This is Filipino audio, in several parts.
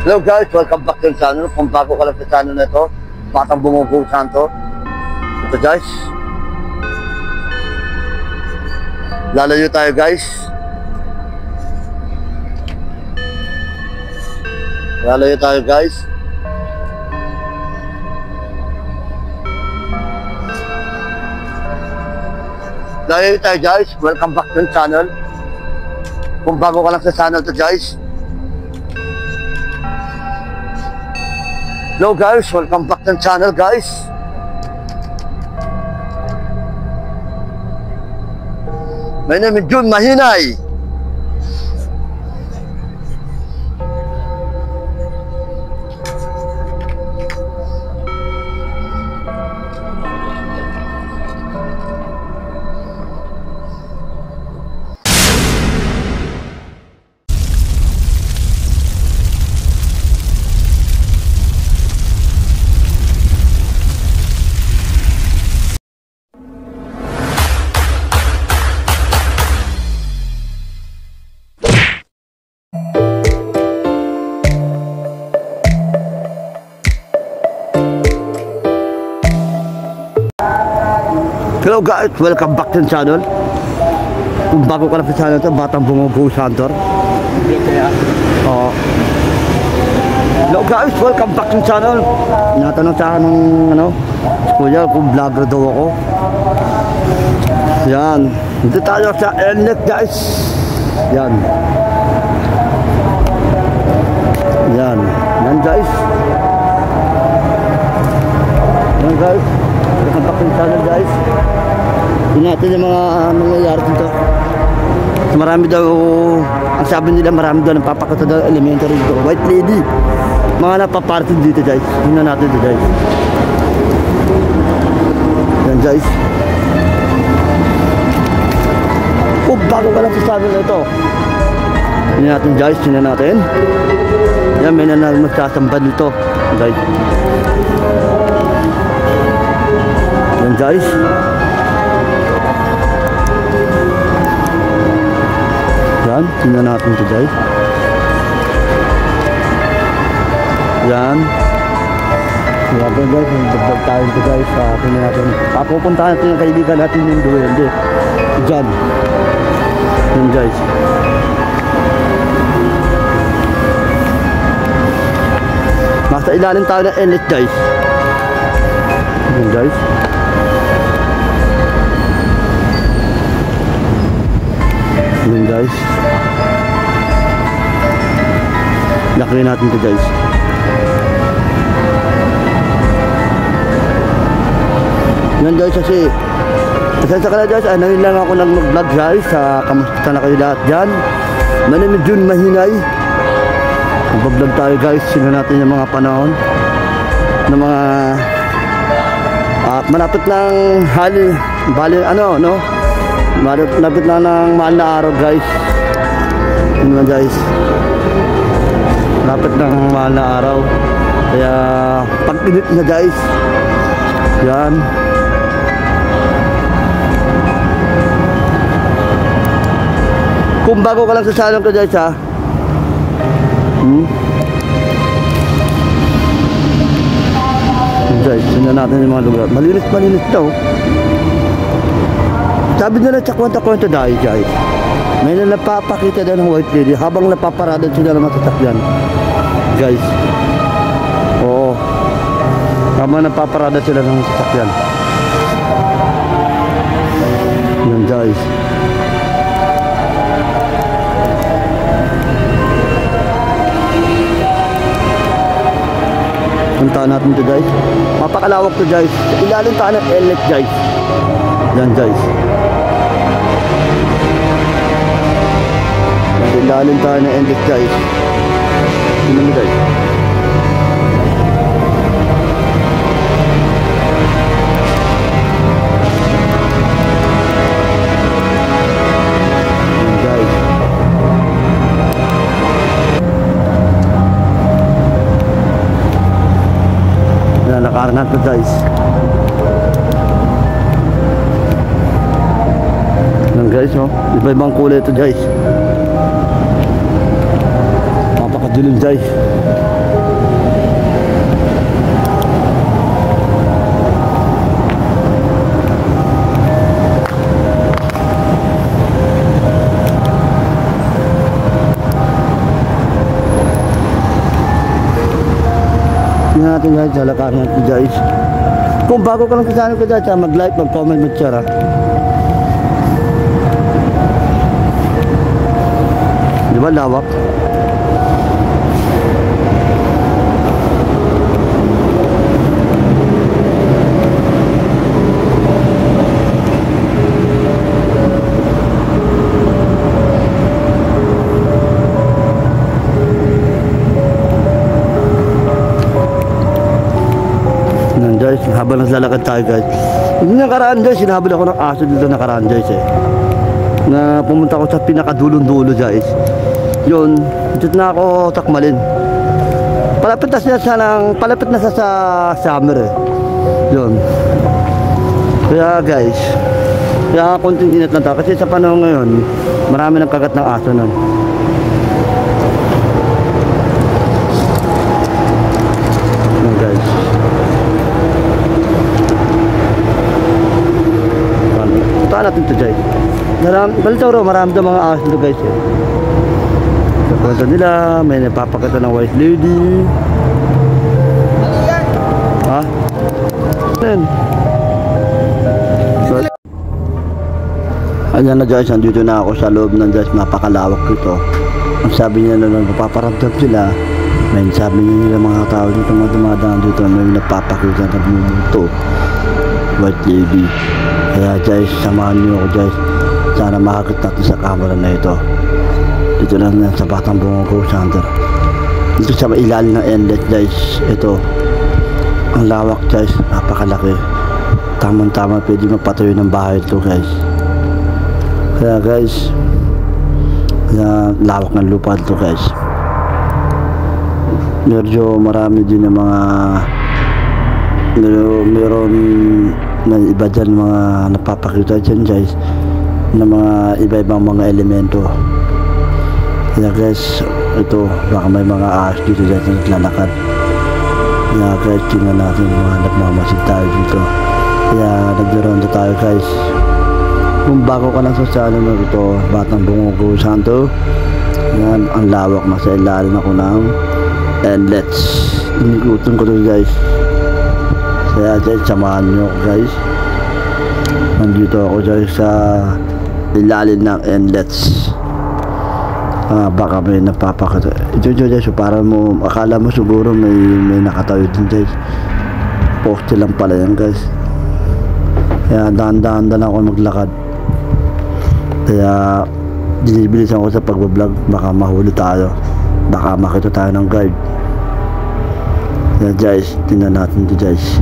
Hello guys, welcome back to the channel. Kung bago ka lang sa channel na ito, Batang Bumubuo Santo. Ito guys, lalayo tayo guys. Lalayo tayo guys. Lalayo tayo guys, welcome back to the channel. Kung bago ka lang sa channel to guys, hello guys, welcome back to the channel guys. My name is Jun Mahinay. Hello guys, welcome back to the channel. Kung bago ka lang sa channel ito, Batang Bumubuo Santo. Hello guys, welcome back to the channel. Natanong sa akin ng kuya kung vlogger daw ako. Yan, dito tayo sa Elnet guys. Yan. Yan, yan guys. Yan guys, welcome back to the channel guys. Yun natin yung mga nangyayari dito. Marami daw, ang sabi nila marami daw napapakita daw elementary dito. White lady, mga napaparty dito guys. Yun na natin dito guys. Yan guys. Kung bago ka lang sa channel na ito, yun natin guys, yun na natin. Yan, may nanal magsasamba dito guys. Yan guys. Yan, tingnan natin ito guys. Yan. Yan guys, magdagdag tayo ito guys. Tingnan natin. Papupuntahan natin yung kaibigan natin yung duwende. Diyan. Yan guys. Nasa ilalim tayo ng Elnet guys. Yan guys. Yan guys. Lakirin natin ito guys. Yan guys kasi pasensya ka na guys, ngayon lang ako nag-vlog guys. Kamusta na kayo lahat dyan. My name is Jun Mahinay. Mag-vlog tayo guys. Sino natin yung mga panahon ng mga malapit ng malapit na ng mahal na araw guys. Yun naman guys, malapit ng mahal na araw. Kaya pag-init na guys. Yan. Kung bago ka lang sa channel ko guys ha, guys, tingnan natin yung mga lugar. Malinis daw. Sabi nila sa kwenta-kwenta dahil guys, may napapakita daw ng white lady habang napaparada sila ng masasakyan guys. Oo, habang napaparada sila ng masasakyan. Yan guys. Puntaan natin ito guys. Mapakalawak to guys. Ilalim tayo ng Elnet guys. Yan guys. Ilalim tayo ng Elnet guys. Tingnan mo guys. Yan guys. Yan, nakaarap natin guys. Yan guys, no? Iba-ibang kulay ito guys. Napakadilim guys. natin guys, lalakarin natin guys. Kung bago ka lang sa channel ko guys, mag-like, mag-comment, mag-share. Di ba lawak? Guys, habang naglalakad tayo guys, hindi nakaraan guys, sinahabol ako ng aso dito nakaraan guys na pumunta ko sa pinakadulong-dulo guys. Yun, dito na ako takmalin. Palapit na siya sa summer Yun. Kaya guys, kaya konting init lang tayo kasi sa panahon ngayon marami nang kagat ng aso nun. Yun guys. Puntaan natin ito guys. Balito marami daw mga ahas nito guys Sa kwento nila, may napapakita ng white lady. Ha? Ayan. So, ayan na guys, andito na ako sa loob ng guys, napakalawak ito. Ang sabi niya na napaparamdam sila, may sabi niya nila mga tao dito, mga dumadaan dito, may napapakita na bumuto. White lady. Kaya guys, samahan niyo ako guys. Sana makakit natin sa camera na ito. Dito lang yan sa Batang Bungo Center. Dito sa ilalim ng inlet guys. Ito. Ang lawak guys. Napakalaki. Tamang-tama pwede magpatayo ng bahay ito guys. Kaya guys, lawak ng lupa ito guys. Medyo marami din ng mga meron na iba dyan mga napapakita dyan guys na mga iba-ibang mga elemento. Kaya guys, ito baka may mga ahas dito dyan na naglalakad. Kaya guys, tingnan natin mga nagmamasid tayo dito. Kaya nagdironda tayo guys. Kung bago ka lang sa channel na ito, Batang Bungo Santo, yan ang lawak na sa ilalim ako ng inlets. Inikutin ko to guys. Kaya guys, samahan nyo guys. Nandito ako guys sa ilalim ng inlets. Baka may napapakita. Ito guys, para mo, akala mo siguro may nakatayo din guys. Poste lang pala yan guys. Kaya dahan-dahan ako maglakad. Kaya dinibilisan ko sa pagbablog. Baka mahuli tayo. Baka makita tayo ng guard. Kaya guys, tingnan natin ito guys.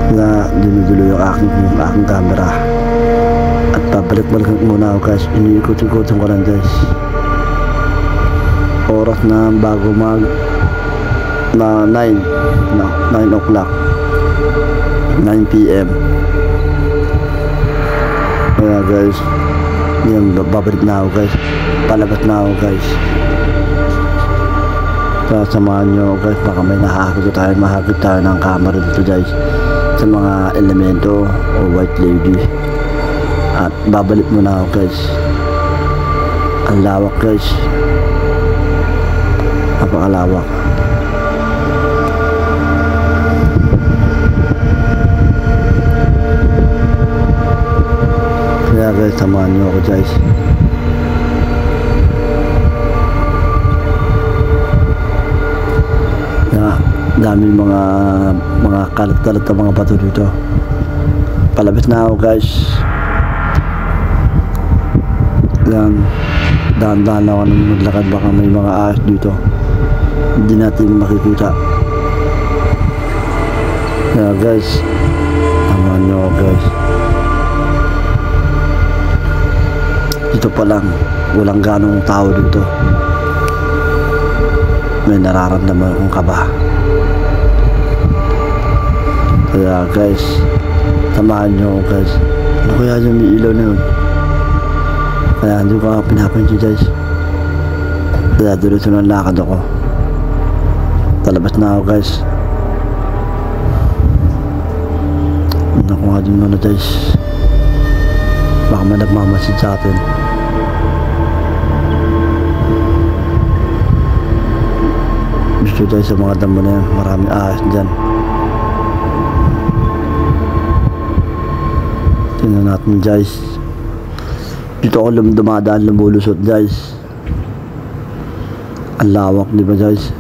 Na dinudulo yung aking camera. At pabalik-balik muna ako guys. Iniikot-ikotin ko lang guys. Oras na bago mag 9 o'clock 9 PM. Kaya guys, yan, babalik na ako guys. Palabas na ako guys. Kaya samahan nyo guys. Baka may mahakit tayo ng camera dito guys sa mga elemento o white lady. At babalik muna ako guys. Ang lawak guys, napakalawak. Kaya guys, samahan nyo ako guys. Dami mga kalat-kalat na mga bato dito. Palabas na ako guys. Yan, dahan-dahan ako nang maglakad. Baka may mga ahas dito, hindi natin makikita. Kaya guys, samahan nyo ako guys. Dito pa lang, walang ganong tao dito. May nararamdaman akong kaba. Kaya guys, samahan nyo guys. Ano kaya yung may ilaw na yun? Kaya hindi ko pinapansin guys. Kaya diretso ng lakad ako. Talabas na ako guys. Naku nga din muna guys. Baka may nagmamasid sa atin. Gusto So dahil sa mga damo na yan, maraming ahas dyan. Tingnan natin guys. Dito ako dumadaan, lumulusot guys. Ang lawak, di ba guys?